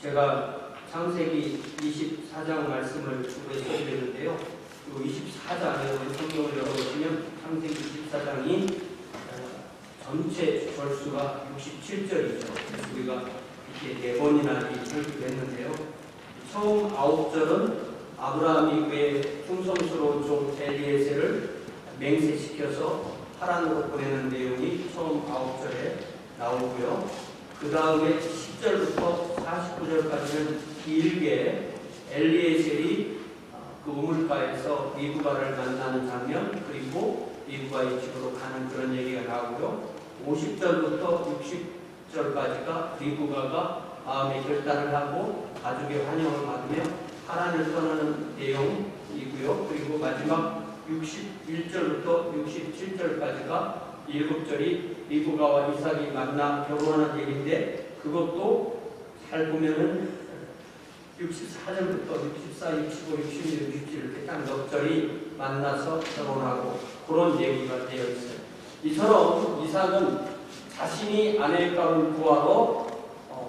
제가 창세기 24장 말씀을 소개해드렸는데요. 이 24장에 성경을 열어보시면 창세기 24장이 전체 절수가 67절이죠. 그래서 우리가 이렇게 4번이나 설교했는데요. 처음 9절은 아브라함이 그의 충성스러운 종 엘리에셀을 맹세시켜서 하란으로 보내는 내용이 처음 9절에 나오고요. 그 다음에 10절부터 49절까지는 길게 엘리에셀이 그 우물가에서 리브가를 만나는 장면, 그리고 리브가의 집으로 가는 그런 얘기가 나오고요. 50절부터 60절까지가 리브가가 마음의 결단을 하고 가족의 환영을 받으며 하란을 떠나는 내용이고요. 그리고 마지막 61절부터 67절까지가 7절이 리브가와 이삭이 만나 결혼하는 얘기인데, 그것도 잘 보면은 64절부터 64, 65, 66, 67 이렇게 딱 몇 절이 만나서 결혼하고 그런 얘기가 되어 있어요. 이처럼 이삭은 자신이 아내가를 구하러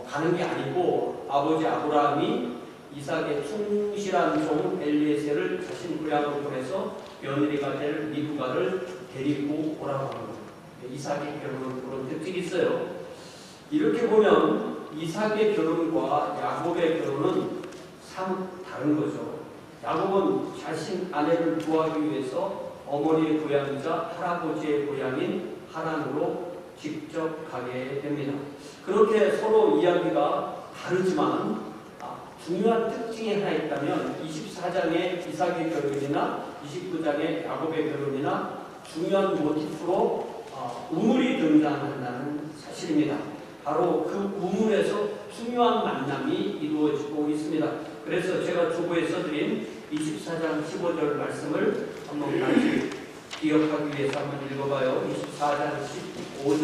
가는 게 아니고 아버지 아브라함이 이삭의 충실한 종 엘리에셀을 자신 고향으로 보내서 며느리가 될 리브가를 데리고 오라고 하는 거예요. 이삭의 결혼은 그런 특징이 있어요. 이렇게 보면 이삭의 결혼과 야곱의 결혼은 참 다른 거죠. 야곱은 자신 아내를 구하기 위해서 어머니의 고향이자 할아버지의 고향인 하란으로 직접 가게 됩니다. 그렇게 서로 이야기가 다르지만 중요한 특징이 하나 있다면 24장의 이삭의 결혼이나 29장의 야곱의 결혼이나 중요한 모티프로 우물이 등장한다는 사실입니다. 바로 그 우물에서 중요한 만남이 이루어지고 있습니다. 그래서 제가 주보에 써드린 24장 15절 말씀을 한번 같이 기억하기 위해서 한번 읽어봐요. 24장 15절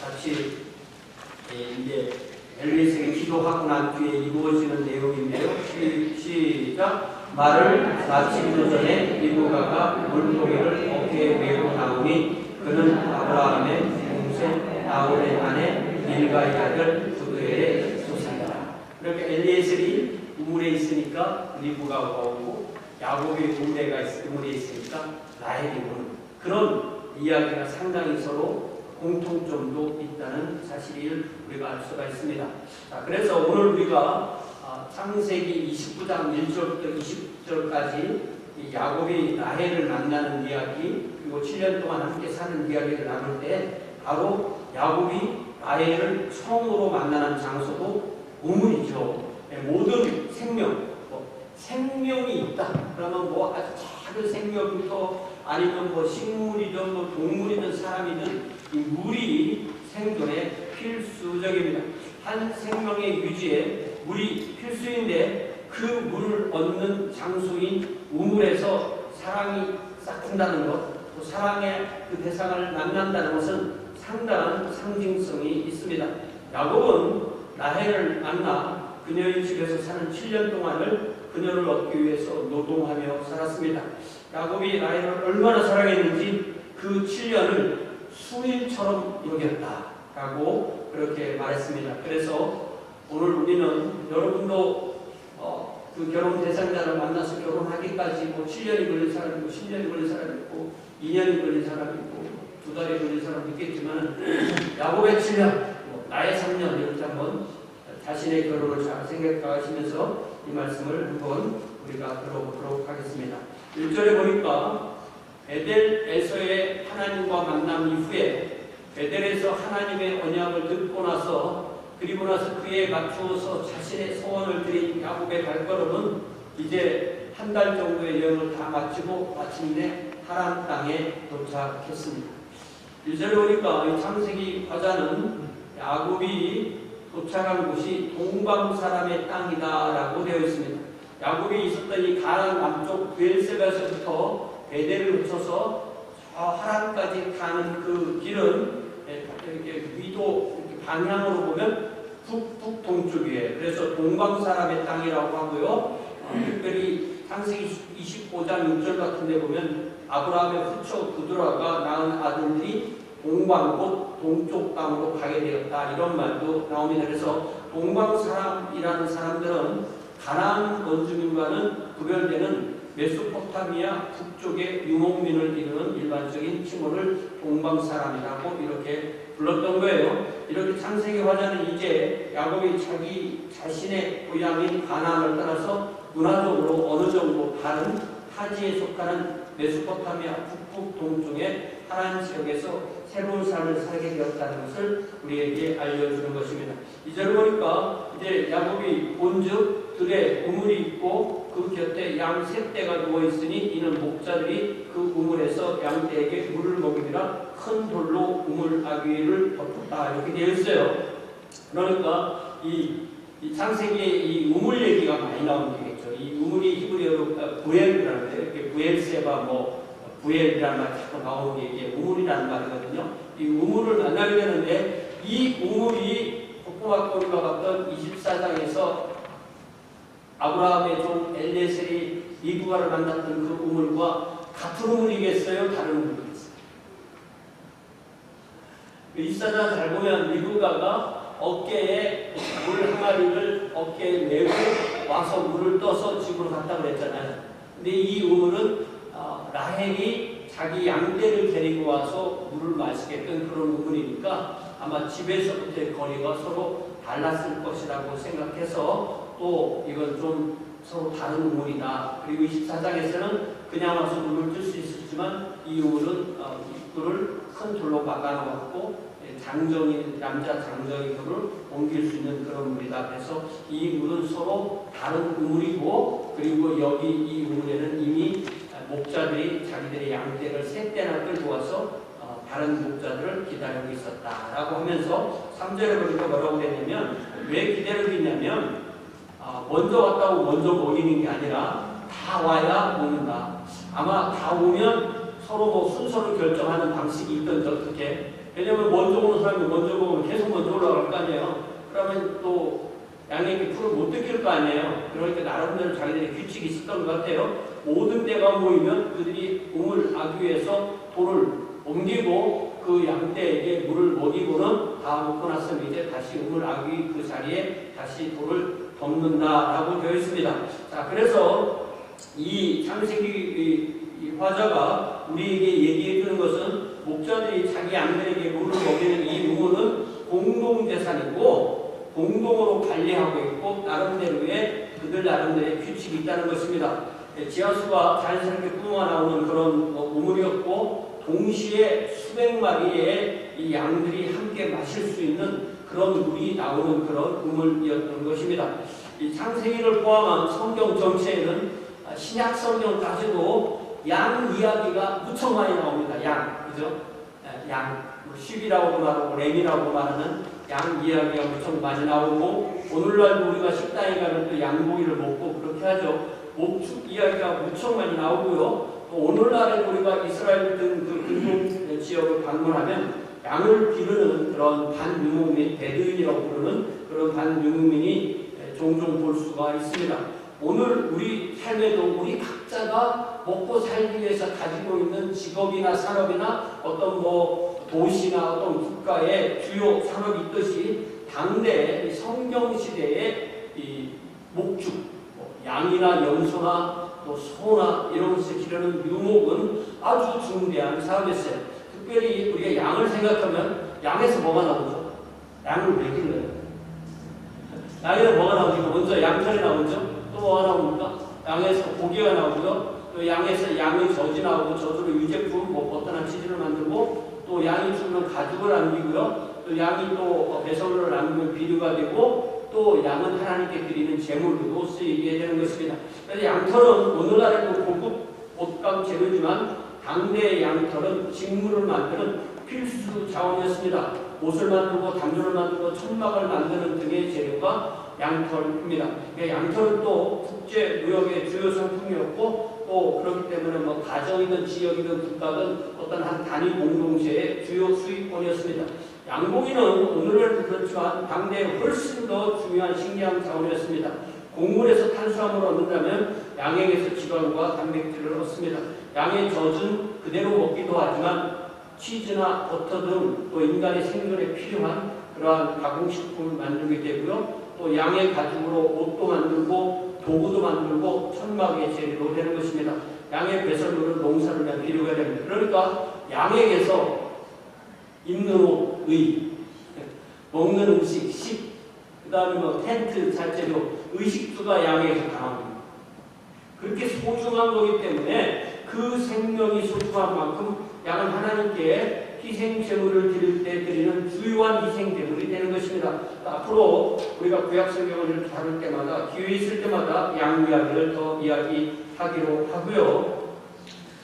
같이 이제 엘리에셀이 기도하고 난 뒤에 이루어지는 내용인데요. 시작. 말을 마치기도 전에 리브가가 물고기를 어깨에 메고 나오니 그는 아브라함의 동생 나홀의 아내 밀가의 아들 두두엘의 소생이라. 그렇게 엘리에셀이 우물에 있으니까 리브가가 오고, 야곱이 우물에 있으니까 라헬이 오는 그런 이야기가 상당히 서로 공통점도 있다는 사실을 우리가 알 수가 있습니다. 자, 그래서 오늘 우리가 창세기 29장 1절부터 20절까지 야곱이 라헬을 만나는 이야기, 그리고 7년 동안 함께 사는 이야기를 나눌 때 바로 야곱이 라헬을 처음으로 만나는 장소도 우물이죠. 모든 생명이 있다. 그러면 뭐 아주 작은 생명부터 아니면 뭐 식물이든 뭐 동물이든 사람이든 이 물이 생존에 필수적입니다. 한 생명의 유지에 물이 필수인데 그 물을 얻는 장소인 우물에서 사랑이 싹튼다는 것, 또 사랑의 그 대상을 만난다는 것은 상당한 상징성이 있습니다. 야곱은 라헬을 만나 그녀의 집에서 사는 7년 동안을 그녀를 얻기 위해서 노동하며 살았습니다. 야곱이 라헬을 얼마나 사랑했는지 그 7년을 수일처럼 여겼다라고 그렇게 말했습니다. 그래서 오늘 우리는 여러분도 그 결혼 대상자를 만나서 결혼하기까지 뭐 7년이 걸린 사람이 있고 10년이 걸린 사람이 있고 2년이 걸린 사람이 있고 2달이 걸린 사람도 있겠지만 야곱의 7년, 나의 3년 이렇게 한번 자신의 결혼을 잘 생각하시면서 이 말씀을 한번 우리가 들어보도록 하겠습니다. 1절에 보니까 베델에서의 하나님과 만남 이후에 베델에서 하나님의 언약을 듣고 나서 그리고 나서 그에 맞추어서 자신의 소원을 드린 야곱의 발걸음은 이제 한 달 정도의 여행을 다 마치고 마침내 하란 땅에 도착했습니다. 1절에 보니까 이 창세기 화자는 야곱이 도착한 곳이 동방 사람의 땅이다라고 되어 있습니다. 야곱이 있었던 이 가나안 남쪽 브엘세바에서부터 베델을 거쳐서 저 하란까지 가는 그 길은 이렇게 위도 이렇게 방향으로 보면 북북 동쪽이에요. 그래서 동방 사람의 땅이라고 하고요. 특별히 창세기 25장 6절 같은 데 보면 아브라함의 후처 부드라가 낳은 아들들이 동방 곧 동쪽 땅으로 가게 되었다, 이런 말도 나옵니다. 그래서 동방사람이라는 사람들은 가나안 원주민과는 구별되는 메소포타미아 북쪽의 유목민을 이루는 일반적인 칭호를 동방사람이라고 이렇게 불렀던 거예요. 이렇게 창세기 화자는 이제 야곱이 자기 자신의 고향인 가나안을 떠나서 문화적으로 어느 정도 다른 타지에 속하는 메소포타미아 북북 동쪽의 하나님 지역에서 새로운 삶을 살게 되었다는 것을 우리에게 알려주는 것입니다. 이절 보니까 이제 야곱이 본즉 들에 우물이 있고 그 곁에 양 세 떼가 누워 있으니 이는 목자들이 그 우물에서 양떼에게 물을 먹이라 큰 돌로 우물 아귀를 덮었다 이렇게 되어 있어요. 그러니까 이 창세기에 이 우물 얘기가 많이 나오는 거겠죠. 이 우물이 히브리어로 부엘이라는 거예요. 이렇게 부엘세바 부엘이라는 말 자꾸 나오는 게 이게 우물이라는 말이거든요. 이 우물을 만나게 되는데 이 우물이 복음학교가 갔던 24장에서 아브라함의 종 엘레셀이 리브가를 만났던 그 우물과 같은 우물이겠어요? 다른 우물이겠어요? 24장 잘 보면 리브가가 어깨에 물 항아리를 어깨에 메고 와서 물을 떠서 집으로 갔다고 그랬잖아요. 근데 이 우물은 라헬이 자기 양떼를 데리고 와서 물을 마시게 했던 그런 우물이니까 아마 집에서부터의 거리가 서로 달랐을 것이라고 생각해서 또 이건 좀 서로 다른 우물이다. 그리고 24장에서는 그냥 와서 물을 뜰 수 있었지만 이 우물은 입구를 큰 돌로 막아놓았고 남자 장정이 물을 옮길 수 있는 그런 물이다. 그래서 이 물은 서로 다른 우물이고 그리고 여기 이 우물에는 이미 목자들이 자기들의 양떼를 세 떼나 끌고 와서 다른 목자들을 기다리고 있었다라고 하면서 3절에 보니까 뭐라고 되냐면 왜 기다리고 있냐면 먼저 왔다고 먼저 먹이는 게 아니라 다 와야 먹는다. 아마 다 오면 서로 뭐 순서를 결정하는 방식이 있던지 어떻게. 왜냐면 먼저 오는 사람이 먼저 먹으면 계속 먼저 올라갈 거 아니에요. 그러면 또 양에게 풀을 못 뜯길 거 아니에요. 그러니까 나름대로 자기들의 규칙이 있었던 것 같아요. 모든 때가 모이면 그들이 우물 아귀에서 돌을 옮기고 그 양떼에게 물을 먹이고는 다 먹고 났으면 이제 다시 우물 아귀 그 자리에 다시 돌을 덮는다라고 되어 있습니다. 자, 그래서 이 창세기 이 화자가 우리에게 얘기해 주는 것은 목자들이 자기 양들에게 물을 먹이는 이 우물은 공동재산이고 공동으로 관리하고 있고 나름대로의 그들 나름대로의 규칙이 있다는 것입니다. 지하수가 자연스럽게 뿜어 나오는 그런 우물이었고 동시에 수백 마리의 이 양들이 함께 마실 수 있는 그런 물이 나오는 그런 우물이었던 것입니다. 이 창세기를 포함한 성경 전체에는 신약 성경까지도 양 이야기가 무척 많이 나옵니다. 양, 그죠? 양, 쉽이라고도 말하고 램이라고 말하는 양 이야기가 무척 많이 나오고 오늘날도 우리가 식당에 가면 또 양고기를 먹고 그렇게 하죠. 목축 이야기가 무척 많이 나오고요. 또 오늘날에 우리가 이스라엘 등 그 인종 지역을 방문하면 양을 기르는 그런 반유목민, 베두인이라고 부르는 그런 반유목민이 종종 볼 수가 있습니다. 오늘 우리 삶에도 우리 각자가 먹고 살기 위해서 가지고 있는 직업이나 산업이나 어떤 뭐 도시나 어떤 국가의 주요 산업이 있듯이 당대 성경 시대의 이 목축, 양이나 염소나 또 소나 이런 것을 기르는 유목은 아주 중대한 사업이었어요. 특별히 우리가 양을 생각하면 양에서 뭐가 나오죠? 양을 왜 길러요? 양에서 뭐가 나오죠? 먼저 양털이 나오죠? 또 뭐가 나옵니까? 양에서 고기가 나오고요. 또 양에서 양의 젖이 나오고 젖으로 유제품, 뭐 버터나 치즈를 만들고 또 양이 죽으면 가죽을 남기고요. 또 양이 또 배설물을 남기면 비료가 되고 또 양은 하나님께 드리는 제물로 쓰이게 되는 것입니다. 그래서 양털은 오늘날에도 고급 옷감 재료지만 당대의 양털은 직물을 만드는 필수 자원이었습니다. 옷을 만들고 담요를 만들고 천막을 만드는 등의 재료가 양털입니다. 양털은 또 국제 무역의 주요 상품이었고 또 그렇기 때문에 뭐 가정이든 지역이든 국가든 어떤 한 단위 공동체의 주요 수입원이었습니다. 양고기는 오늘은 그렇지만 당대에 훨씬 더 중요한 식량 자원이었습니다. 곡물에서 탄수화물을 얻는다면 양에게서 지방과 단백질을 얻습니다. 양의 젖은 그대로 먹기도 하지만 치즈나 버터 등 또 인간의 생존에 필요한 그러한 가공식품을 만들게 되고요. 또 양의 가죽으로 옷도 만들고 도구도 만들고 천막의 재료로 되는 것입니다. 양의 배설물은 농사를 위한 비료가 됩니다. 그러니까 양에게서 입는 옷, 의, 먹는 음식, 식, 그 다음에 뭐 텐트, 잘재료, 의식주가 양에게서 강합니다. 그렇게 소중한 거기 때문에 그 생명이 소중한 만큼 양은 하나님께 희생 제물을 드릴 때 드리는 주요한 희생 제물이 되는 것입니다. 앞으로 우리가 구약 성경을 다룰 때마다 기회 있을 때마다 양 이야기를 더 이야기하기로 하고요.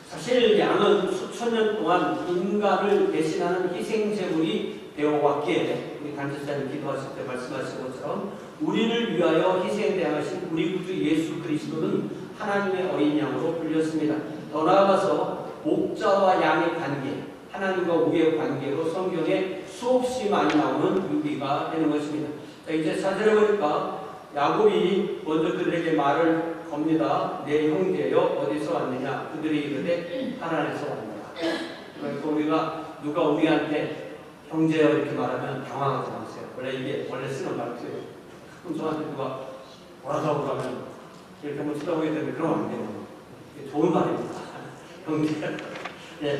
사실 양은 수천 년 동안 인간을 대신하는 희생 제물이 되어왔기에 우리 단체장님 기도하실 때 말씀하신 것처럼 우리를 위하여 희생당하신 우리 구주 예수 그리스도는 하나님의 어린 양으로 불렸습니다. 더 나아가서 목자와 양의 관계, 하나님과 우리의 관계로 성경에 수없이 많이 나오는 유비가 되는 것입니다. 자, 이제 사절에 보니까 야곱이 먼저 그들에게 말을 겁니다. 내 형제여 어디서 왔느냐? 그들이 이르되 하란에서 왔느냐. 그러니까 우리가 누가 우리한테 형제여 이렇게 말하면 당황하지 마세요. 원래 쓰는 말투예요. 가끔 저한테 누가 뭐라고 그러면 이렇게 한번 쳐다보게 되면 그러면 안 돼요. 좋은 말입니다. 형제. 네.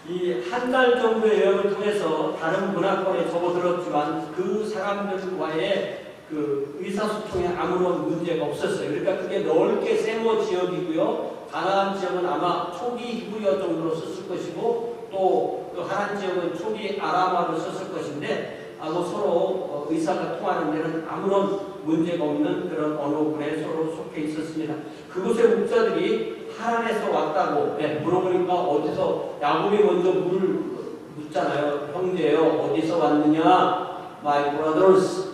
이 한 달 정도의 여행을 통해서 다른 문화권에 접어들었지만 그 사람들과의 그 의사소통에 아무런 문제가 없었어요. 그러니까 그게 넓게 세모 지역이고요. 가나안 지역은 아마 초기 히브리어 정도로 썼을 것이고 또 그 하란 지역은 초기 아람어를 썼을 것인데 서로 의사가 통하는 데는 아무런 문제가 없는 그런 언어군에 서로 속해 있었습니다. 그곳의 목자들이 하란에서 왔다고 물어보니까 어디서 야곱이 먼저 묻잖아요. 형제요 어디서 왔느냐? My brothers,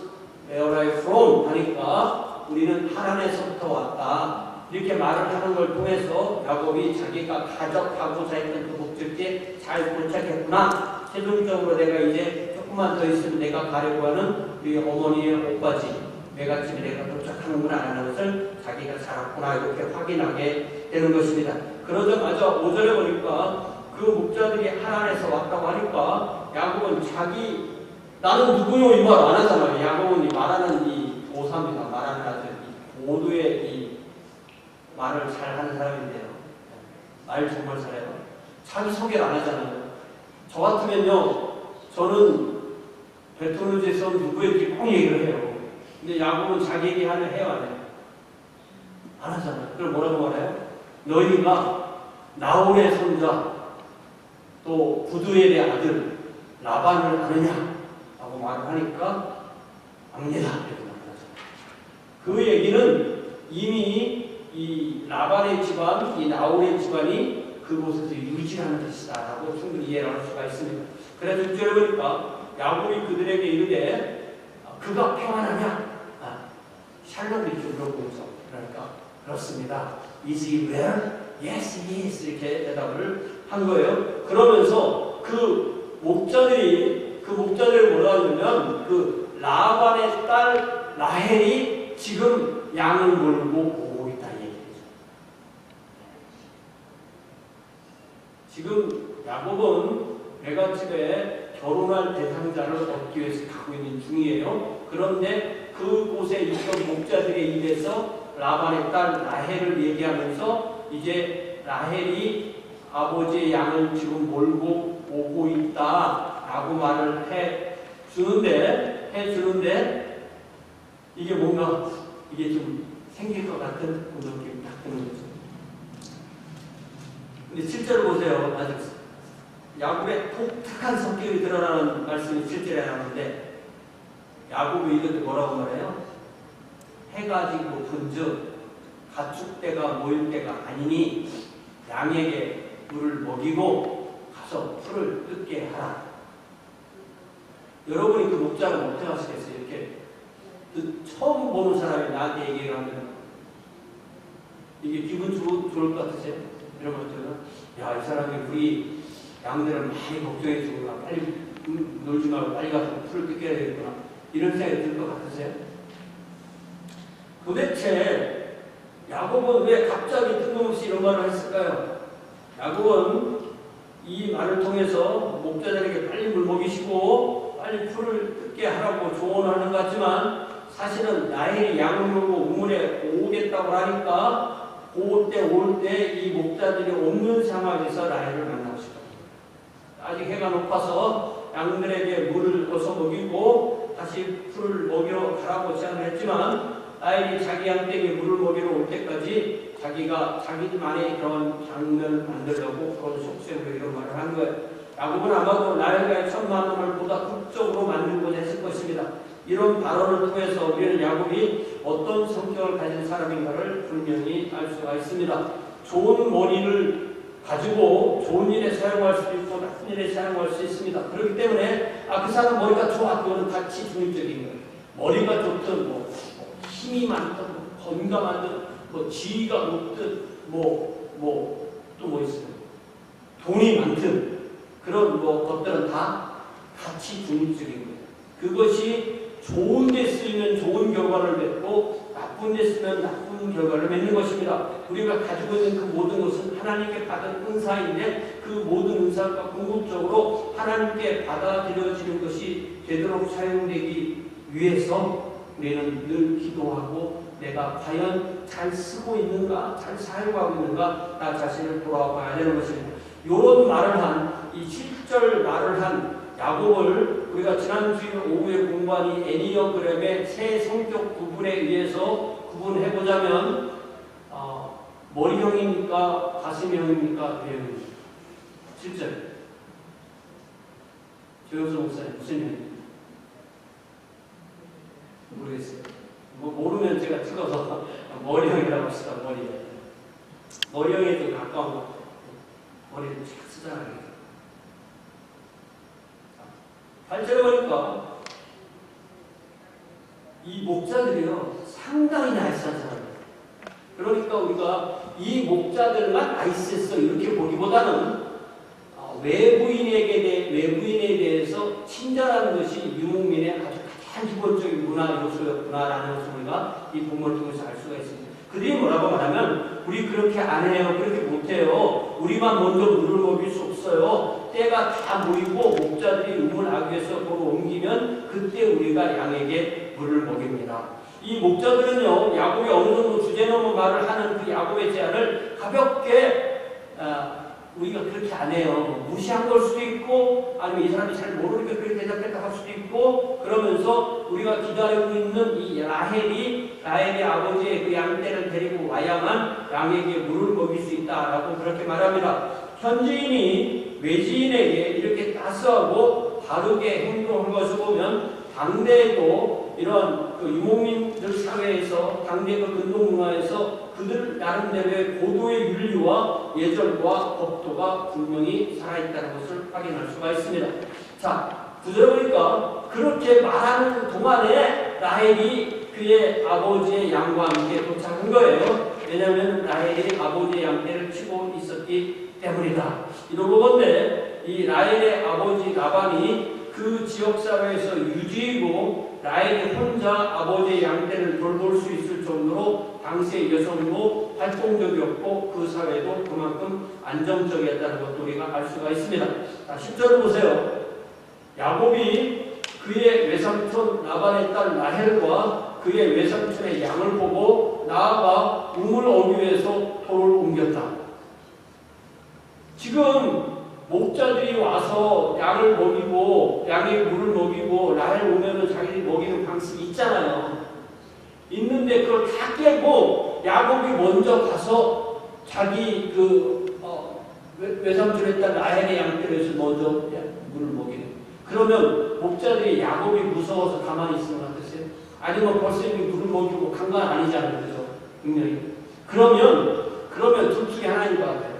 where are you from? 하니까 우리는 하란에서부터 왔다. 이렇게 말을 하는 걸 통해서 야곱이 자기가 가져가고자 했던 그 목적지에 잘 도착했구나. 최종적으로 내가 이제 조금만 더 있으면 내가 가려고 하는 우리 어머니의 옷바지 매갓집에 내가 도착하는구나 하는 것을 자기가 살았구나 이렇게 확인하게 되는 것입니다. 그러자마자 5절에 보니까 그 목자들이 하란에서 왔다고 하니까 야곱은 나는 누구요 이 말 안 하잖아요. 야곱은 말하는 이 고3이나 말하는 아들 모두의 이 말을 잘하는 사람인데요. 말 정말 잘해요. 자기 소개를 안 하잖아요. 저 같으면요, 저는 베토르지에서 누구에게 꼭 얘기를 해요. 근데 야곱은 자기 얘기하면 해요, 안 해요? 안 하잖아요. 그럼 뭐라고 말해요? 너희가 나홀의 손자, 또 부두엘의 아들 라반을 아느냐? 라고 말을 하니까 압니다. 이렇게 말하잖아요. 그 얘기는 이미 이 라반의 집안, 이 나홀의 집안이 그곳에서 유지하는 것이다 라고 충분히 이해를 할 수가 있습니다. 그래서 6절에 보니까 야곱이 그들에게 이르되 그가 평안하냐? 샬롬이 좀 물어보면서 그러니까 그렇습니다. Is he well? Yes, he is. 이렇게 대답을 한 거예요. 그러면서 그 목자들이 뭐라 하냐면 그 라반의 딸 라헬이 지금 양을 몰고 오고 있다 얘기죠. 지금 야곱은 매갓집에 결혼할 대상자를 얻기 위해서 가고 있는 중이에요. 그런데 그곳에 있던 목자들의 입에서 라반의 딸 라헬을 얘기하면서 이제 라헬이 아버지의 양을 지금 몰고 오고 있다라고 말을 해주는데 이게 뭔가 이게 좀 생길 것 같은 느낌이 딱 드는 거죠. 근데 실제로 보세요. 아직 야곱의 독특한 성격이 드러나는 말씀이 실제로 나오는데 야곱이 이것도 뭐라고 말해요? 해가 아직 높은즉 가축대가 모일 때가 아니니 양에게 물을 먹이고 가서 풀을 뜯게 하라. 여러분이 그 목자를 어떻게 하시겠어요? 이렇게 처음 보는 사람이 나한테 얘기를 하면 이게 기분 좋을 것 같으세요? 이런 것들은 야, 이 사람이 우리 양들을 많이 걱정해 주구나. 빨리 놀지 말고 빨리 가서 풀을 뜯겨야 되겠구나. 이런 생각이 들 것 같으세요? 도대체 야곱은 왜 갑자기 뜬금없이 이런 말을 했을까요? 야곱은 이 말을 통해서 목자들에게 빨리 물 먹이시고 빨리 풀을 뜯게 하라고 조언하는 것 같지만 사실은 라헬이 양을 몰고 우물에 오겠다고 하니까 그때 올 때 이 목자들이 없는 상황에서 라헬을 만나고 싶어요. 아직 해가 높아서 양들에게 물을 얻어 먹이고 다시 풀을 먹이러 가라고 제안을 했지만 라헬이 자기 양떼에게 물을 먹이러 올 때까지 자기가 자기만의 그런 장면을 만들려고 그런 속셈으로 이런 말을 한 거예요. 야곱은 아마도 라헬과의 첫 만남을 보다 극적으로 만들고자 했을 것입니다. 이런 발언을 통해서 우리는 야곱이 어떤 성격을 가진 사람인가를 분명히 알 수가 있습니다. 좋은 머리를 가지고 좋은 일에 사용할 수도 있고 나쁜 일에 사용할 수 있습니다. 그렇기 때문에 그 사람 머리가 좋아, 그거는 가치 중립적인 거예요. 머리가 좋든 힘이 많든 건강하든 지위가 높든 또 있어요. 돈이 많든 그런 것들은 다 가치 중립적인 거예요. 그것이 좋은 데 쓰이면 좋은 결과를 맺고 나쁜 데 쓰면 나쁜 결과를 맺는 것입니다. 우리가 가지고 있는 그 모든 것은 하나님께 받은 은사인데 그 모든 은사가 궁극적으로 하나님께 받아들여지는 것이 되도록 사용되기 위해서 우리는 늘 기도하고 내가 과연 잘 쓰고 있는가, 잘 사용하고 있는가 나 자신을 돌아봐야 되는 것입니다. 이런 말을 한, 이 7절 말을 한 야곱을 우리가 지난 주일 오후에 공부한 이 애니어그램의 세 성격 구분에 의해서 구분해보자면 머리형입니까? 가슴형입니까? 뇌형입니까? 7절 조영수 목사님 무슨 형입니까? 모르겠어요. 모르면 제가 찍어서 머리형이라고 합시다. 머리형에 좀 가까운 거. 머리를 쫙 쓰잖아요. 8절에 보니까 이 목자들이요 상당히 나이스한 사람이에요. 그러니까 우리가 이 목자들만 나이스했어 이렇게 보기보다는 외부인에 대해서 친절하는 것이 유목민의 아주 가장 기본적인 문화 요소였구나라는 것을 우리가 이 본문을 통해서 알 수가 있습니다. 그들이 뭐라고 말하면 우리 그렇게 안 해요. 그렇게 못해요. 우리만 먼저 물을 먹일 수 없어요. 때가 다 모이고 목자들이 우물 아귀에서 도로 옮기면 그때 우리가 양에게 물을 먹입니다. 이 목자들은요 야곱이 어느 정도 주제넘어 말을 하는 그 야곱의 제안을 가볍게 우리가 그렇게 안 해요. 무시한 걸 수도 있고 아니면 이 사람이 잘 모르니까 그렇게 대답했다 할 수도 있고 그러면서 우리가 기다리고 있는 이 라헬이 아버지의 그 양떼를 데리고 와야만 양에게 물을 먹일 수 있다라고 그렇게 말합니다. 현지인이 외지인에게 이렇게 따스하고 다르게 행동한 것을 보면 당대에도 이런 그 유목민들 사회에서 당대 그 근동 문화에서 그들 나름대로의 고도의 윤리와 예절과 법도가 분명히 살아있다는 것을 확인할 수가 있습니다. 자, 9절에 보니까 그렇게 말하는 동안에 라헬이 그의 아버지의 양과 함께 도착한 거예요. 왜냐하면 라헬이 아버지의 양떼를 치고 있었기 때문이다. 이러고 본데 이 라헬의 아버지 라반이 그 지역사회에서 유지이고 라헬이 혼자 아버지의 양떼를 돌볼 수 있을 정도로 당시의 여성도 활동적이었고 그 사회도 그만큼 안정적이었다는 것도 우리가 알 수가 있습니다. 자, 10절을 보세요. 야곱이 그의 외삼촌 라반의 딸 라헬과 그의 외삼촌의 양을 보고 나아가 우물 어귀에서 돌을 옮겼다. 지금 목자들이 와서 양을 먹이고 양에 물을 먹이고 라헬 오면은 자기들이 먹이는 방식이 있잖아요. 있는데 그걸 다 깨고 야곱이 먼저 가서 자기 외삼촌의 딸 라헬의 양떼에서 먼저 물을 먹이는. 그러면 목자들이 야곱이 무서워서 가만히 있으면 어떠세요? 아니면 벌써 이미 물을 먹이고 간 건 아니잖아요. 그죠? 분명히. 그러면 둘 중에 하나인 것 같아요.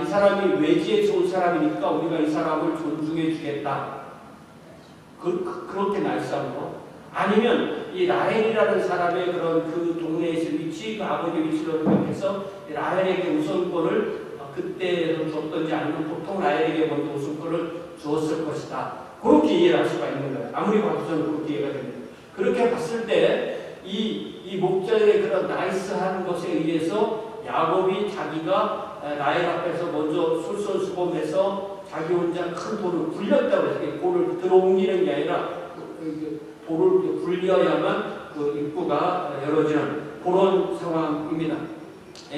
이 사람이 외지에서 온 사람이니까 우리가 이 사람을 존중해 주겠다. 그렇게 나이스한 거. 아니면 이 라헬이라는 사람의 그런 그 동네에서 위치, 그 아버지 위치로 생각해서 라헬에게 우선권을 그때도 줬던지 아니면 보통 라헬에게 먼저 우선권을 주었을 것이다. 그렇게 이해를 할 수가 있는 거예요. 아무리 봐서는 그렇게 이해가 됩니다. 그렇게 봤을 때 이 목자들의 그런 나이스한 것에 의해서 야곱이 자기가 라헬 앞에서 먼저 솔선수범해서 자기 혼자 큰 돌을 굴렸다고 해서 돌을 들어옮기는 게 아니라 돌을 굴려야만 그 입구가 열어지는 그런 상황입니다.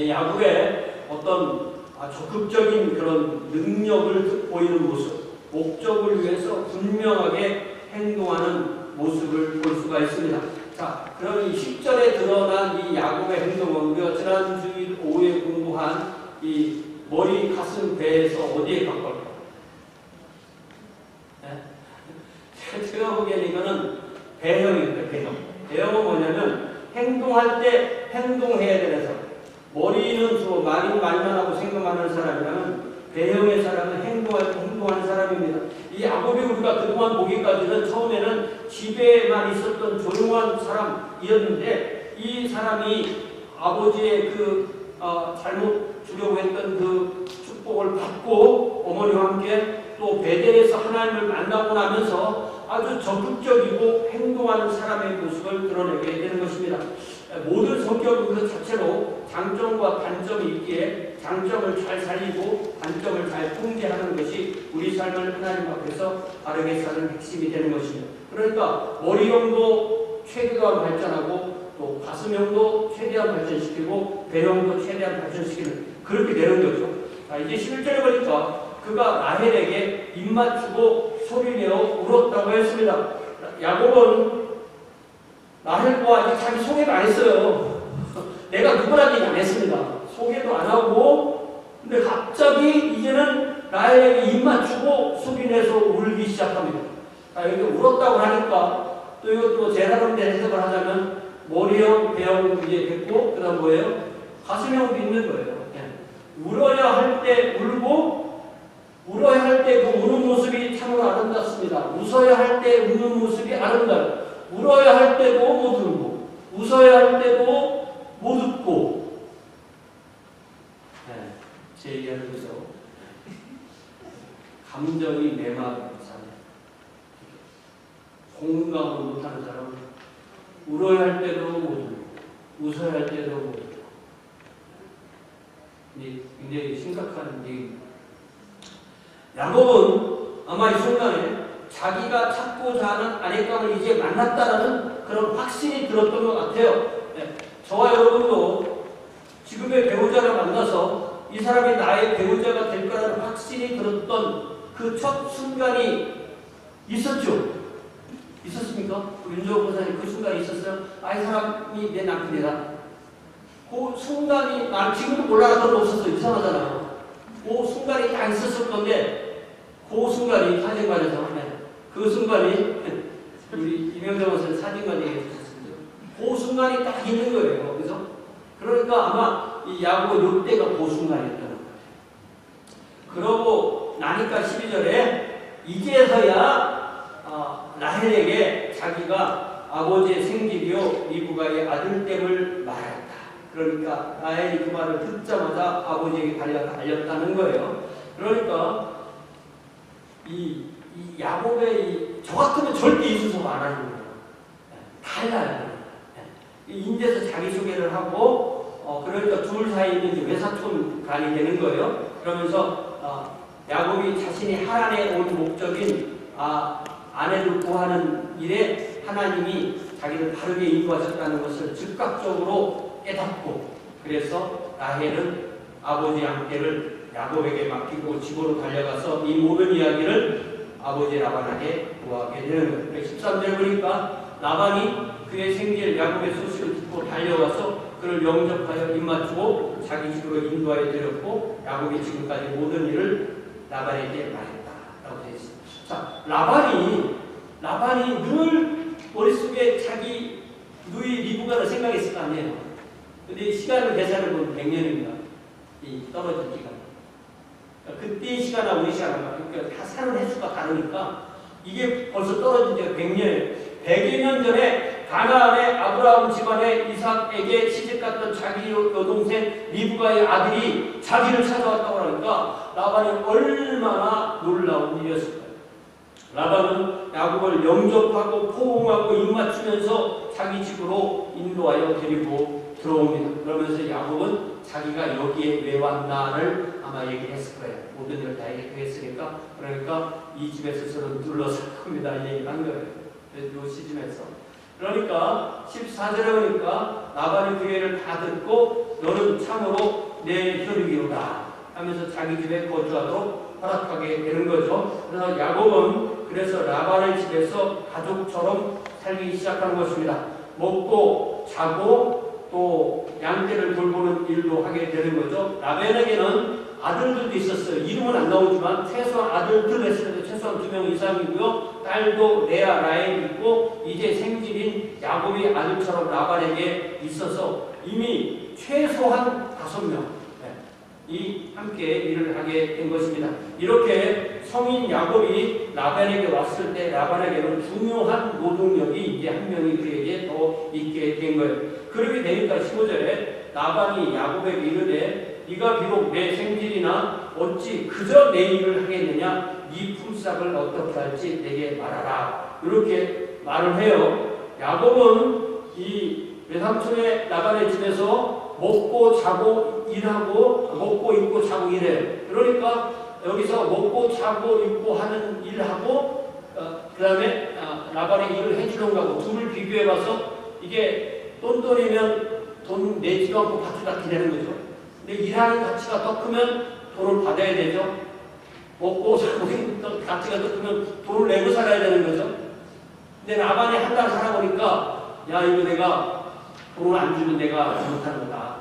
야곱의 어떤 적극적인 그런 능력을 보이는 모습, 목적을 위해서 분명하게 행동하는 모습을 볼 수가 있습니다. 자, 그럼 이 10절에 드러난 이 야곱의 행동은 우리가 지난 주일 오후에 공부한 이 머리, 가슴, 배에서 어디에 가까울까요? 네? 제가 보기에는 이거는 배형입니다. 배형. 배형은 뭐냐면 행동할 때 행동해야 되면서 머리는 주로 말만 하고 생각하는 사람이라면 배형의 사람은 행동하는 사람입니다. 이 야곱이 우리가 그동안 보기까지는 처음에는 집에만 있었던 조용한 사람이었는데 이 사람이 아버지의 그 잘못 주려고 했던 그 축복을 받고 어머니와 함께 또 베델에서 하나님을 만나고 나면서 아주 적극적이고 행동하는 사람의 모습을 드러내게 되는 것입니다. 모든 성격은 그 자체로 장점과 단점이 있기에 장점을 잘 살리고 단점을 잘 통제하는 것이 우리 삶을 하나님 앞에서 바르게 사는 핵심이 되는 것입니다. 그러니까 머리형도 최대한 발전하고 또 가슴형도 최대한 발전시키고 배형도 최대한 발전시키는 그렇게 되는 거죠. 자, 이제 11절에 보니까 그가 라헬에게 입 맞추고 소리내어 울었다고 했습니다. 야곱은 라헬과 아직 자기 소개도 안 했어요. 내가 누구라는지 안 했습니다. 소개도 안 하고, 근데 갑자기 이제는 라헬에게 입 맞추고 소리내서 울기 시작합니다. 여기 울었다고 하니까 또 이것도 제 나름대로 해석을 하자면 머리형, 배형 이제 됐고, 그 다음 뭐예요? 가슴형도 있는 거예요. 울어야 할 때 울고, 울어야 할 때 그 우는 모습이 참으로 아름답습니다. 웃어야 할 때 우는 모습이 아름다워요. 울어야 할 때도 못 울고, 웃어야 할 때도 못 웃고. 네, 제 얘기하는 거죠. 감정이 메마른 사람, 공감을 못하는 사람은 울어야 할 때도 못 울고, 웃어야 할 때도 못 울고. 굉장히 심각한 얘기입니다. 야곱은 아마 이 순간에 자기가 찾고자 하는 아내감을 이제 만났다라는 그런 확신이 들었던 것 같아요. 네. 저와 여러분도 지금의 배우자를 만나서 이 사람이 나의 배우자가 될 거라는 확신이 들었던 그 첫 순간이 있었죠? 있었습니까? 윤정호 권사님 그 순간이 있었어요? 이 사람이 내 남편이다. 그 순간이 난 지금도 몰라서 없었어. 이상하잖아요. 그 순간이 딱 있었을 건데 그 순간이 사진관에서 그 순간이 우리 이명정 선생 사진관 얘기해 주셨습니다. 그 순간이 딱 있는 거예요. 그래서 그러니까 아마 이 야곱의 이때가 그 순간이었던 거예요. 그러고 나니까 12절에 이제서야 라헬에게 자기가 아버지의 생질이요 리브가의 아들됨을 말했다. 그러니까 라헬이 그 말을 듣자마자 아버지에게 알렸다는 거예요. 그러니까 이 야곱의 저 같으면 절대 이수석 안 하는 거예요. 달라요. 인제서 자기소개를 하고 그러니까 둘 사이에 있는 외사촌 간이 되는 거예요. 그러면서 야곱이 자신이 하란에 온 목적인 아내를 구하는 일에 하나님이 자기를 바르게 인도하셨다는 것을 즉각적으로 깨닫고 그래서 라헬은 아버지 양떼를 야곱에게 맡기고 집으로 달려가서 이 모든 이야기를 아버지 라반에게 구하게 되는 거예요. 13절 보니까 라반이 그의 생질 야곱의 소식을 듣고 달려와서 그를 영접하여 입맞추고 자기 집으로 인도하여 드렸고 야곱이 지금까지 모든 일을 라반에게 말했다라고 되어 있습니다. 자, 라반이 늘 머릿속에 자기 누이 리브가를 생각했을 거 아니에요. 근데 시간을 계산해 보면 100년입니다. 이 떨어진 기간. 그러니까 그때의 시간하고 우리 시간하고 그러니까 다 사는 횟수가 다르니까 이게 벌써 떨어진 지가 100년이에요. 100여 년 전에 가나안의 아브라함 집안의 이삭에게 시집갔던 자기 여동생 리브가의 아들이 자기를 찾아왔다고 하니까 라반이 얼마나 놀라운 일이었을까요? 라반은 야곱을 영접하고 포옹하고 입맞추면서 자기 집으로 인도하여 데리고 들어옵니다. 그러면서 야곱은 자기가 여기에 왜 왔나를 아마 얘기했을 거예요. 모든 걸 다 얘기했으니까. 그러니까 이 집에서 저는 둘러쌀 겁니다. 이 얘기를 한 거예요. 이 시점에서. 그러니까 14절에 보니까 라반이 그 얘기를 다 듣고 너는 참으로 내 혈육이로다 하면서 자기 집에 거주하도록 허락하게 되는 거죠. 그래서 야곱은 그래서 라반의 집에서 가족처럼 살기 시작하는 것입니다. 먹고 자고 또 양떼를 돌보는 일도 하게 되는 거죠. 라반에게는 아들들도 있었어요. 이름은 안 나오지만 최소한 아들들 했을 때 최소한 2명 이상이고요. 딸도 레아, 라헬이 있고 이제 생질인 야곱이 아들처럼 라반에게 있어서 이미 최소한 5명 이 함께 일을 하게 된 것입니다. 이렇게 성인 야곱이 라반에게 왔을 때 라반에게는 중요한 노동력이 이제 한 명이 그에게 더 있게 된 거예요. 그렇게 되니까 15절에 라반이 야곱에게 이르되 네가 비록 내 생질이나 어찌 그저 내 일을 하겠느냐 네 품삯을 어떻게 할지 내게 말하라. 이렇게 말을 해요. 야곱은 이 외삼촌의 라반의 집에서 먹고 자고 일하고 먹고 입고 자고 일해요. 그러니까 여기서 먹고 자고 입고 하는 일하고 그 다음에 라반의 일을 해주는 거하고 둘을 비교해봐서 이게 똔똔이면 돈 내지도 않고 받지도 않게 되는 거죠. 근데 일하는 가치가 더 크면 돈을 받아야 되죠. 먹고 자고 가치가 더 크면 돈을 내고 살아야 되는 거죠. 근데 라반이 한 달 살아보니까 야 이거 내가 돈을 안 주면 내가 잘못하는 거다.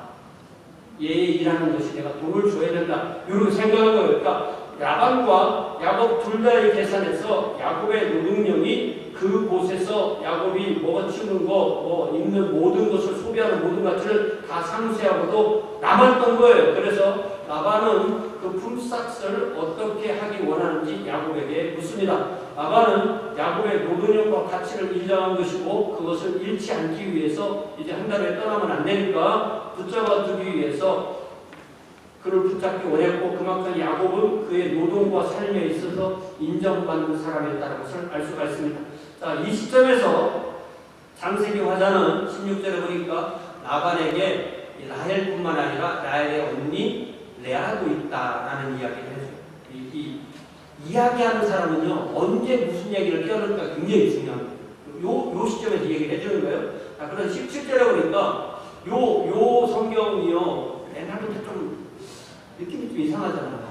얘 일하는 것이 내가 돈을 줘야 된다. 이렇게 생각한 거예요. 그러니까 라반과 야곱 둘 다의 계산에서 야곱의 노동력이 그곳에서 야곱이 먹어치우는 거, 뭐 입는 모든 것을 소비하는 모든 가치를 다 상쇄하고도 남았던 거예요. 그래서 라반은 그 품삯을 어떻게 하기 원하는지 야곱에게 묻습니다. 라반은 야곱의 노동력과 가치를 인정한 것이고 그것을 잃지 않기 위해서 이제 한 달에 떠나면 안 되니까 붙잡아 두기 위해서 그를 붙잡기 원했고 그만큼 야곱은 그의 노동과 삶에 있어서 인정받는 사람이었다는 것을 알 수가 있습니다. 자, 이 시점에서 장세기 화자는 16절에 보니까 라반에게 라헬뿐만 아니라 라헬의 언니 레아도 있다라는 이야기를 해줘요. 이야기하는 사람은요 언제 무슨 얘기를 끼어넣을까 굉장히 중요합니다. 요 시점에서 얘기를 해주는 거예요. 자, 그런 17절에 보니까 요 성경이요 옛날부터 좀 느낌이 좀 이상하잖아요.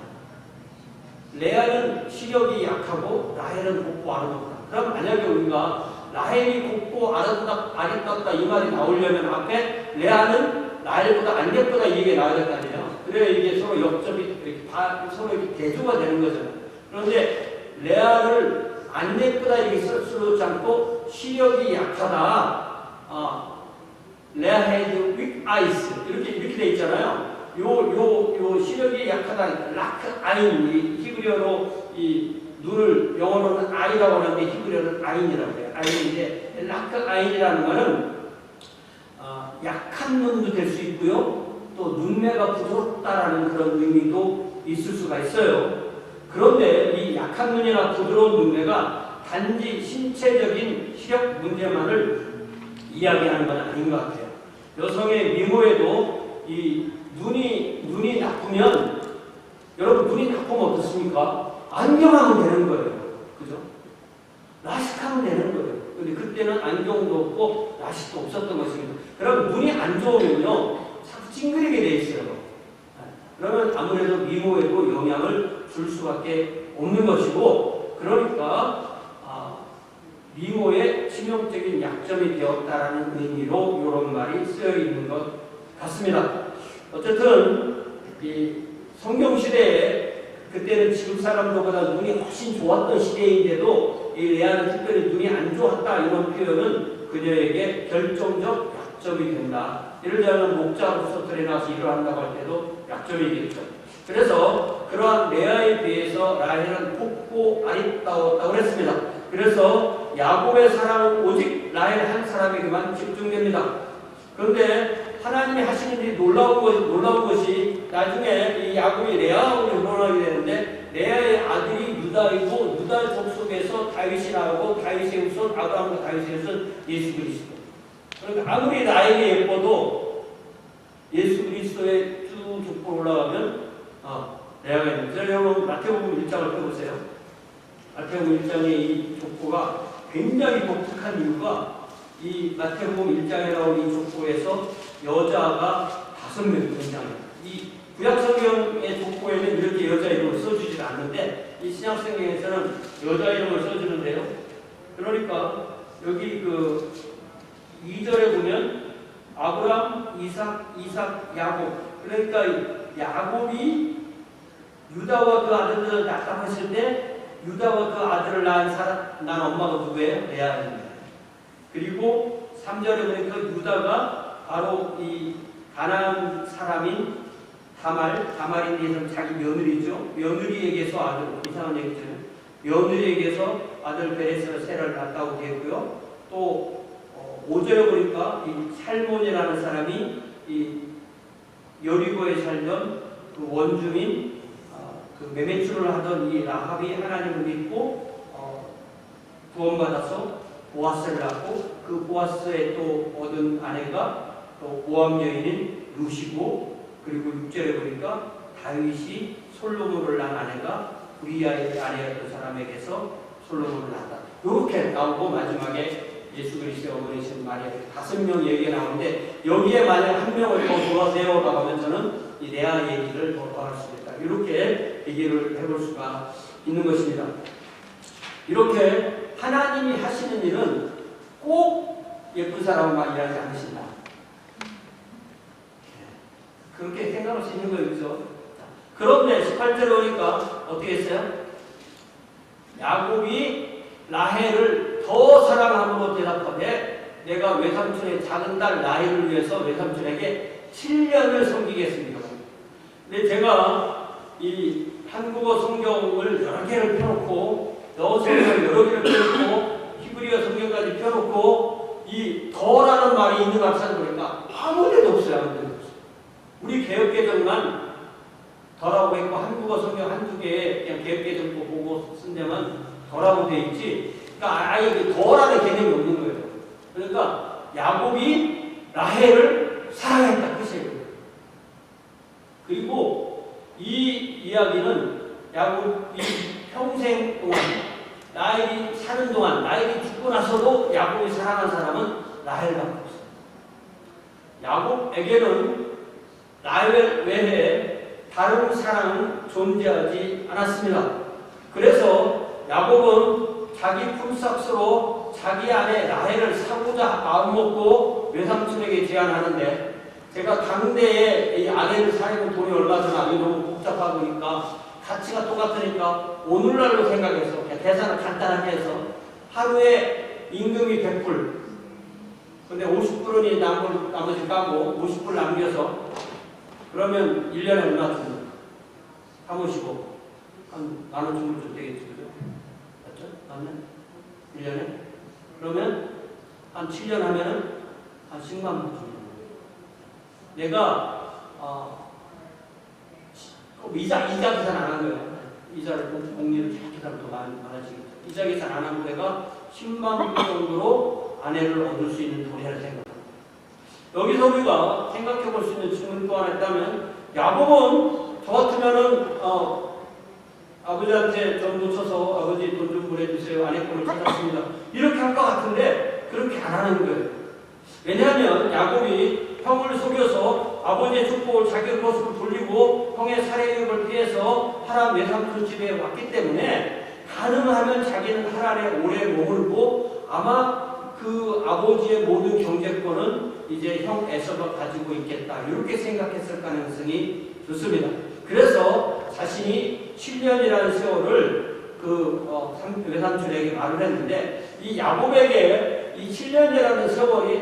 레아는 시력이 약하고 라헬은 곱고 아름답다. 그럼 만약에 우리가 라헬이 곱고 아름답다 이 말이 나오려면 앞에 레아는 라헬보다 안 예쁘다 이 얘기가 나와야 될 거 아니에요. 그래야 이게 서로 역접이 이렇게 서로 이렇게 대조가 되는 거잖아요. 그런데 레아를 안 예쁘다 이렇게 쓰지 않고 시력이 약하다. 레아 had weak eyes 이렇게 돼 있잖아요. 요 시력이 약하다. 라크 아인 히브리어로 이 눈을 영어로는 아이라고 하는데 히브리어는 아인이라고 해요. 아인인데 라크 아인이라는 말은 약한 눈도 될 수 있고요. 또 눈매가 부드럽다라는 그런 의미도 있을 수가 있어요. 그런데 이 약한 눈이나 부드러운 눈매가 단지 신체적인 시력 문제만을 이야기하는 건 아닌 것 같아요. 여성의 미모에도 이 눈이 나쁘면 여러분 눈이 나쁘면 어떻습니까? 안경하면 되는 거예요. 그죠? 라식하면 되는 거예요. 근데 그때는 안경도 없고 라식도 없었던 것입니다. 그럼 눈이 안 좋으면요 자꾸 찡그리게 돼 있어요. 그러면 아무래도 미모에도 영향을 줄 수밖에 없는 것이고 그러니까 미모의 치명적인 약점이 되었다라는 의미로 이런 말이 쓰여 있는 것 같습니다. 어쨌든 이 성경 시대에 그때는 지금 사람들보다 눈이 훨씬 좋았던 시대인데도 이 레아는 특별히 눈이 안 좋았다 이런 표현은 그녀에게 결정적 약점이 된다. 예를 들면 목자로서 들에 나와서 일을 한다고 할 때도 약점이겠죠. 그래서 그러한 레아에 비해서 라헬은 곱고 아름다웠다고 했습니다. 그래서 야곱의 사랑은 오직 라헬 한 사람에게만 집중됩니다. 그런데 하나님이 하시는 일이 놀라운 것이 나중에 이 야곱이 레아하고 결혼하게 되는데 레아의 아들이 유다이고 유다 족속에서 다윗이 나오고 다윗의 후손 아브라함과 다윗의 후손 예수 그리스도. 그러니까 아무리 라헬이 예뻐도 예수 그리스도의 쭉 족보 올라가면 레아가 있는데 여러분 마태복음 1장을 펴보세요. 마태복음 1장의 이 족보가 굉장히 독특한 이유가 이 마태복음 1장에 나온 이 족보에서 여자가 5명이 등장해요. 이 구약성경의 족보에는 이렇게 여자 이름을 써주지 않는데 이 신약성경에서는 여자 이름을 써주는데요. 그러니까 여기 그 2절에 보면 아브람, 이삭, 야곱. 그러니까 야곱이 유다와 그 아들들을 낳았을 때 유다와 그 아들을 낳은 엄마가 누구예요? 레아입니다. 그리고 3절에 보니까 유다가 바로 이 가나안 사람인 다말인 데서 자기 며느리죠. 며느리에게서 아들, 이상한 얘기죠. 며느리에게서 아들 베레스와 세라를 낳았다고 되고요. 또 5절에 보니까 이 살몬이라는 사람이 이 여리고에 살던 그 원주민 그 매매출을 하던 이 라합이 하나님을 믿고 구원받아서 보아스를 낳고 그 보아스에 또 얻은 아내가 또 모압 여인인 루시고 그리고 6절에 보니까 다윗이 솔로몬을 낳은 아내가 우리아의 아내였던 사람에게서 솔로몬을 낳았다. 이렇게 나오고 마지막에 예수 그리스도의 어머니신 마리아 5명 얘기가 나오는데 여기에 만약 한 명을 더 도와세요 라고 저는 이 레아 얘기를 더 더할 수 있다. 이렇게 얘기를 해볼 수가 있는 것입니다. 이렇게 하나님이 하시는 일은 꼭 예쁜 사람만 일하지 않으신다. 그렇게 생각할 수 있는 거예요. 그렇죠? 그런데 18절에 보니까 어떻게 했어요? 야곱이 라헬을 더 사랑함으로 대답하되 내가 외삼촌의 작은 딸 라헬을 위해서 외삼촌에게 7년을 섬기겠습니다. 근데 제가 이 한국어 성경을 여러 개를 펴놓고 영어 성경을 여러 개를 펴놓고 히브리어 성경까지 펴놓고 이 더라는 말이 있는 걸 찾아보니까 아무 데도 없어요. 아무 데도 없어요. 우리 개혁개정만 더라고 했고 한국어 성경 한두 개에 그냥 개혁개정 보고 쓴 데만 더라고 돼 있지. 그러니까 아예 그 더라는 개념이 없는 거예요. 그러니까 야곱이 라헬을 사랑했다 끝이에요. 그리고 이 이야기는 야곱이 평생 동안 라헬이 사는 동안 라헬이 죽고 나서도 야곱이 사랑한 사람은 라헬밖에 없어요. 야곱에게는 라헬 외에 다른 사랑은 존재하지 않았습니다. 그래서 야곱은 자기 품삯으로 자기 아내 라헬을 사고자 마음먹고 외삼촌에게 제안하는데 제가 당대에 이 아내를 사려면 돈이 얼마 드나 이거 너무 복잡하니까 가치가 똑같으니까 오늘날로 생각해서 그냥 계산을 간단하게 해서 하루에 임금이 100불 근데 50불은 나머지 까고 50불 남겨서 그러면 1년에 얼마 주는 사무시고 한 10,000원 정도 좀 되겠지 그죠? 맞죠? 맞네? 1년에? 그러면 한 7년 하면은 한 10만 원 주는 거예요. 내가 이자 계산 안 한 거예요. 이자를 공리를 계산을 더 많아지겠죠. 이자 계산 안 하고 내가 10만 원 정도로 아내를 얻을 수 있는 돈이라고 생각합니다. 여기서 우리가 생각해 볼 수 있는 질문 또 하나 있다면 야곱은 저 같으면은 아버지한테 돈 놓쳐서 아버지 돈 좀 보내주세요. 아내 돈을 찾았습니다. 이렇게 할 것 같은데 그렇게 안 하는 거예요. 왜냐하면 야곱이 형을 속여서 아버지의 축복을 자기 모습을 돌리고 형의 살해 위협을 피해서 하란 외삼촌 집에 왔기 때문에 가능하면 자기는 하란에 오래 머물고 아마 그 아버지의 모든 경제권은 이제 형 에서가 가지고 있겠다. 이렇게 생각했을 가능성이 좋습니다. 그래서 자신이 7년이라는 세월을 외삼촌에게 말을 했는데 이 야곱에게 이 7년이라는 세월이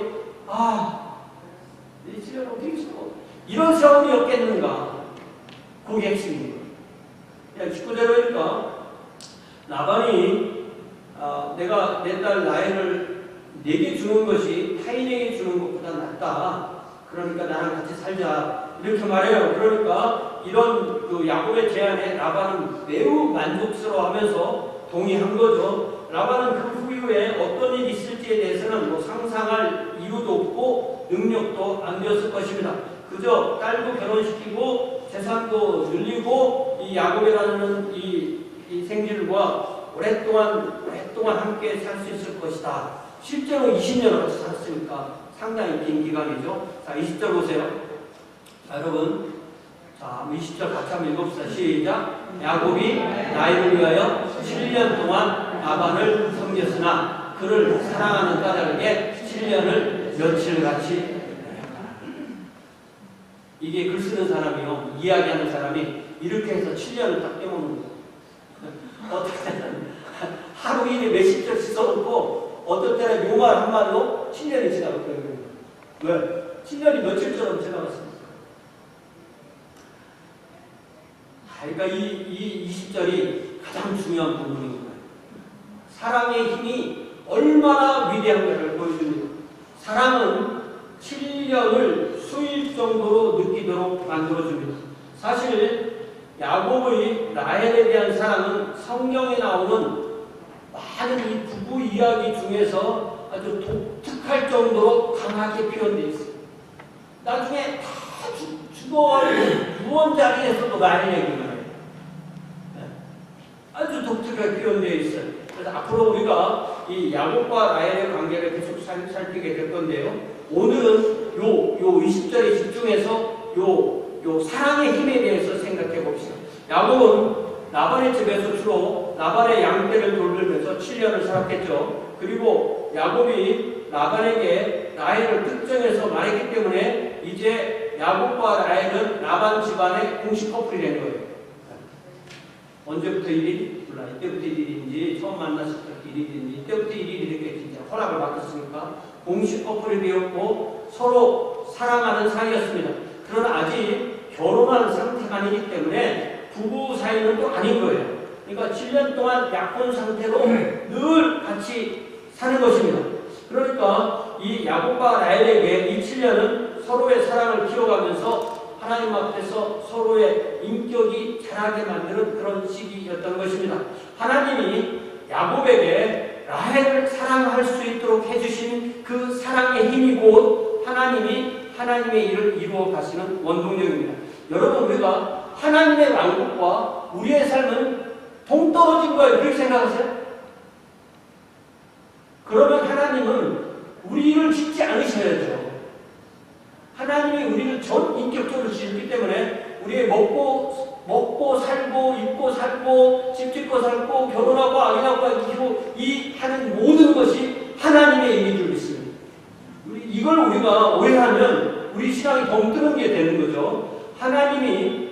이 7년 어떻게 있어? 이런 세월이었겠는가? 그게 핵심입니다. 그냥 19절이니까 라반이 내가 내 딸 라헬을 내게 주는 것이 타인에게 주는 것보다 낫다. 그러니까 나랑 같이 살자. 이렇게 말해요. 그러니까 이런 그 야곱의 제안에 라반은 매우 만족스러워하면서 동의한 거죠. 라반은 그 후에 어떤 일이 있을지에 대해서는 뭐 상상할 이유도 없고 능력도 안 되었을 것입니다. 그저 딸도 결혼시키고 재산도 늘리고 이 야곱이라는 이 생질과 오랫동안 함께 살 수 있을 것이다. 실제로 20년을 같이 살았으니까 상당히 긴 기간이죠. 자, 20절 보세요. 자, 여러분. 자, 20절 같이 한번 읽읍시다. 시작. 야곱이 나이를 위하여 7년 동안 라반을 섬겼으나 그를 사랑하는 까닭에 7년을 며칠같이. 이게 글 쓰는 사람이요, 이야기하는 사람이 이렇게 해서 7년을 딱 떼어놓는 거예요. 어떻게 하루 일에 몇십 절씩 써놓고 어떤 때는 요말 한마디로 7년이 지나갔거든요. 왜? 7년이 며칠처럼 지나갔습니다. 그러니까 이 20절이 가장 중요한 부분인 거예요. 사랑의 힘이 얼마나 위대한가를 보여줍니다. 사랑은 7년을 수일 정도로 느끼도록 만들어줍니다. 사실 야곱의 라헬에 대한 사랑은 성경에 나오는 많은 이 부부 이야기 중에서 아주 독특할 정도로 강하게 표현되어 있어요. 나중에 다 죽어갈 유언자리에서도 라헬 얘기를 해요. 아주 독특하게 표현되어 있어요. 그래서 앞으로 우리가 이 야곱과 라헬의 관계를 계속 살피게 될 건데요. 오늘은 요 20절에 집중해서 요 사랑의 힘에 대해서 생각해 봅시다. 야곱은 라반의 집에서 주로 라반의 양떼를 돌보면서 7년을 살았겠죠. 그리고 야곱이 라반에게 라헬을 특정해서 말했기 때문에 이제 야곱과 라헬은 라반 집안의 공식 커플이 된 거예요. 언제부터 1일? 몰라. 이때부터 1일인지 처음 만났을 때 1일인지 이때부터 1일이 이렇게 진짜 허락을 받았으니까 공식 커플이 되었고 서로 사랑하는 사이였습니다. 그러나 아직 결혼한 상태가 아니기 때문에 부부 사이는 또 아닌 거예요. 그러니까 7년 동안 약혼 상태로 늘 같이 사는 것입니다. 그러니까 이 야곱과 라헬에게 이 7년은 서로의 사랑을 키워가면서 하나님 앞에서 서로의 인격이 자라게 만드는 그런 시기였던 것입니다. 하나님이 야곱에게 라헬을 사랑할 수 있도록 해주신 그 사랑의 힘이 곧 하나님이 하나님의 일을 이루어 가시는 원동력입니다. 여러분, 우리가 하나님의 왕국과 우리의 삶은 동떨어진 거예요. 그렇게 생각하세요? 그러면 하나님은 우리를 짓지 않으셔야죠. 하나님이 우리를 전 인격적으로 짓기 때문에 우리의 먹고 살고 입고 살고 집 짓고 살고 결혼하고 아이 낳고 이 하는 모든 것이 하나님의 일인 줄 믿습니다. 이걸 우리가 오해하면 우리 신앙이 덩뜨는 게 되는 거죠. 하나님이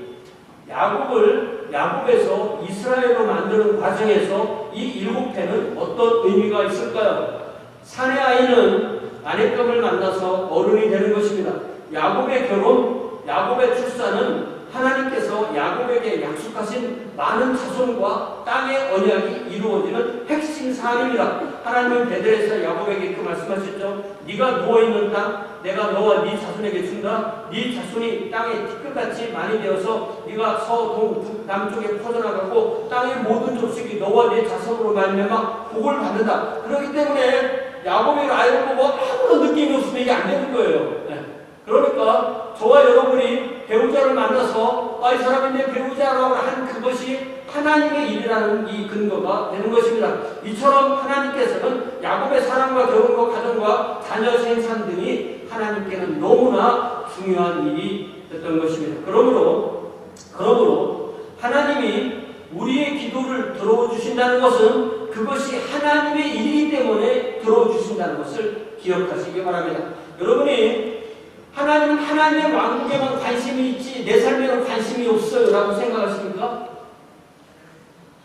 야곱에서 이스라엘로 만드는 과정에서 이 7해는 어떤 의미가 있을까요? 사내 아이는 아내감을 만나서 어른이 되는 것입니다. 야곱의 결혼, 야곱의 출산은 하나님께서 야곱에게 약속하신 많은 자손과 땅의 언약이 이루어지는 핵심 사안입니다. 하나님은 베델에서 야곱에게 이렇게 말씀하셨죠. 네가 누워있는 땅 내가 너와 네 자손에게 준다. 네 자손이 땅의 티끌같이 많이 되어서 네가 서동 북 남쪽에 퍼져나가고 땅의 모든 족속이 너와 네 자손으로 말미암아 복을 받는다. 그렇기 때문에 야곱이 라헬을 보고 아무런 느낌이 없으면 이게 안 되는 거예요. 그러니까 저와 여러분이 배우자를 만나서 이 사람이 내 배우자라고 한 그것이 하나님의 일이라는 이 근거가 되는 것입니다. 이처럼 하나님께서는 야곱의 사랑과 결혼과 가정과 자녀 생산 등이 하나님께는 너무나 중요한 일이 됐던 것입니다. 그러므로 하나님이 우리의 기도를 들어주신다는 것은 그것이 하나님의 일이기 때문에 들어주신다는 것을 기억하시기 바랍니다. 여러분이 하나님은 하나님의 왕국에만 관심이 있지 내 삶에는 관심이 없어요 라고 생각하십니까?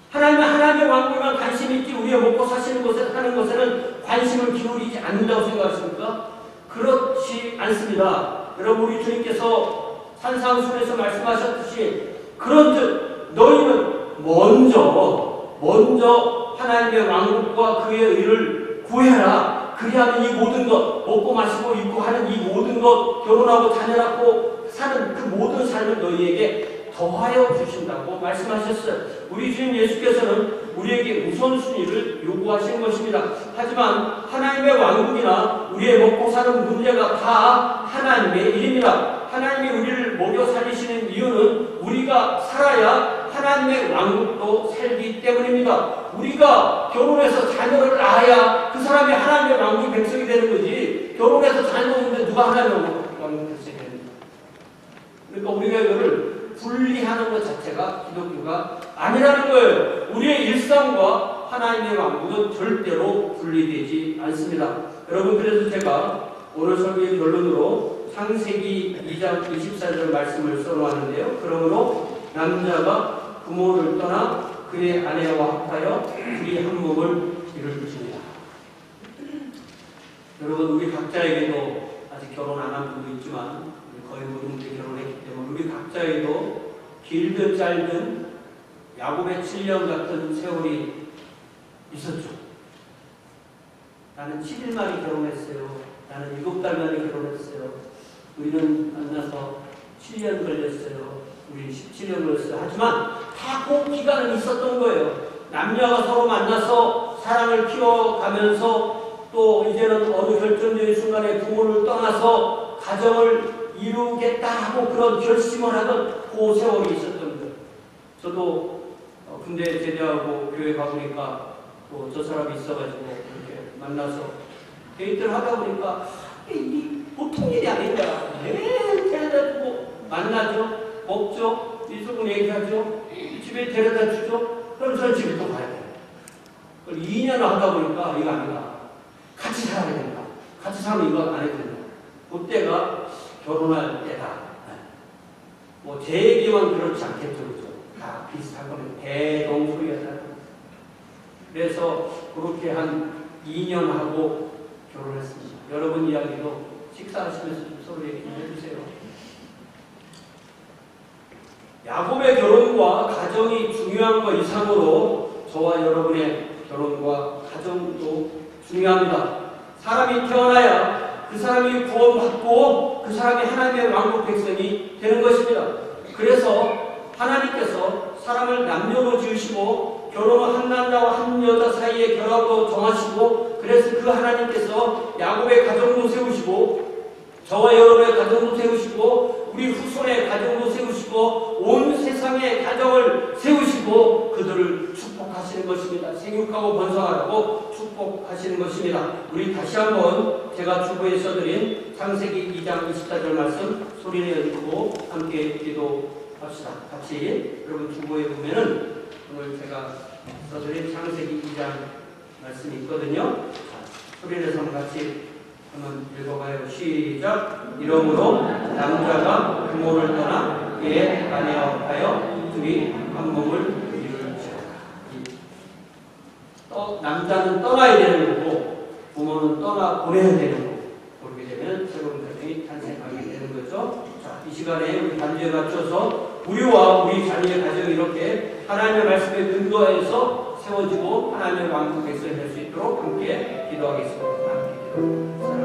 하나님은 하나님의 왕국에만 관심이 있지 우리의 먹고 사시는 것에 하는 것에는 관심을 기울이지 않는다고 생각하십니까? 그렇지 않습니다. 여러분, 우리 주님께서 산상순에서 말씀하셨듯이 그런즉 너희는 먼저 하나님의 왕국과 그의 의를 구해라. 그리하면 이 모든 것, 먹고 마시고 입고 하는 이 모든 것, 결혼하고 자녀 낳고 사는 그 모든 삶을 너희에게 더하여 주신다고 말씀하셨어요. 우리 주님 예수께서는 우리에게 우선순위를 요구하시는 것입니다. 하지만 하나님의 왕국이나 우리의 먹고 사는 문제가 다 하나님의 일입니다. 하나님이 우리를 먹여 살리시는 이유는 우리가 살아야 하나님의 왕국도 살기 때문입니다. 우리가 결혼해서 자녀를 낳아야 그 사람이 하나님의 왕국 백성이 되는 거지, 결혼해서 자녀 없는데 누가 하나님의 왕국 백성이 됩니까? 그러니까 우리가 이거를 분리하는 것 자체가 기독교가 아니라는 거예요. 우리의 일상과 하나님의 왕국은 절대로 분리되지 않습니다. 여러분, 그래서 제가 오늘 설교의 결론으로 창세기 2장 24절 말씀을 써놓았는데요. 그러므로 남자가 부모를 떠나 그의 아내와 합하여 둘이 한 몸을 이룰 것입니다. 여러분, 우리 각자에게도 아직 결혼 안 한 분도 있지만 거의 모든 분들이 결혼했기 때문에 우리 각자에게도 길든 짧든 야곱의 7년 같은 세월이 있었죠. 나는 7일 만에 결혼했어요. 나는 7달 만에 결혼했어요. 우리는 만나서 7년 걸렸어요. 우리는 17년 걸렸어요. 하지만 다 그 기간은 있었던 거예요. 남녀가 서로 만나서 사랑을 키워가면서 또 이제는 어느 결정적인 순간에 부모를 떠나서 가정을 이루겠다 하고 그런 결심을 하던 그 세월이 있었던 거예요. 저도 군대 제대하고 교회 가보니까 또 저 사람이 있어가지고 이렇게 만나서 데이트를 하다 보니까 이 보통 일이 아니다. 매일 데려다주고 만나죠, 먹죠, 이쪽은 얘기하죠, 집에 데려다 주죠. 그럼 저는 집에 또 가야 돼요. 2년을 하다 보니까 이거 아니다. 같이 살아야 된다. 같이 살면 이거 안 해도 된다. 그때가 결혼할 때다. 뭐 제 얘기만 그렇지 않겠죠, 그죠? 다 비슷한 거는 대동소이하다. 그래서 그렇게 한 2년 하고 결혼했습니다. 여러분 이야기도 식사하시면서 서로 얘기 좀 해주세요. 야곱의 결혼과 가정이 중요한 것 이상으로 저와 여러분의 결혼과 가정도 중요합니다. 사람이 태어나야 그 사람이 구원받고 그 사람이 하나님의 왕국 백성이 되는 것입니다. 그래서 하나님께서 사람을 남녀로 지으시고 결혼은 한 남자와 한 여자 사이의 결합으로 정하시고, 그래서 그 하나님께서 야곱의 가정도 세우시고 저와 여러분의 가정도 세우시고 우리 후손의 가정도 세우시고 온 세상의 가정을 세우시고 그들을 축복하시는 것입니다. 생육하고 번성하라고 축복하시는 것입니다. 우리 다시 한번 제가 주보에 써드린 창세기 2장 24절 말씀 소리내어 듣고 함께 기도합시다. 같이 여러분 주보에 보면은 오늘 제가 써드린 창세기 2장 말씀이 있거든요. 소리내서 같이 한번 읽어봐요. 시작. 이러므로 남자가 부모를 떠나 그의 아내와 합하여 둘이 한 몸을 이룰지어다. 남자는 떠나야 되는 거고 부모는 떠나 보내야 되는 거고, 그렇게 되면 새로운 가정이 탄생하게 되는 거죠. 자, 이 시간에 우리 단주에 맞춰서 우리와 우리 자녀의 가정이 이렇게 하나님의 말씀에 근거해서 세워지고 하나님의 왕국 백성이 될 수 있도록 함께 기도하겠습니다. 함께 기도.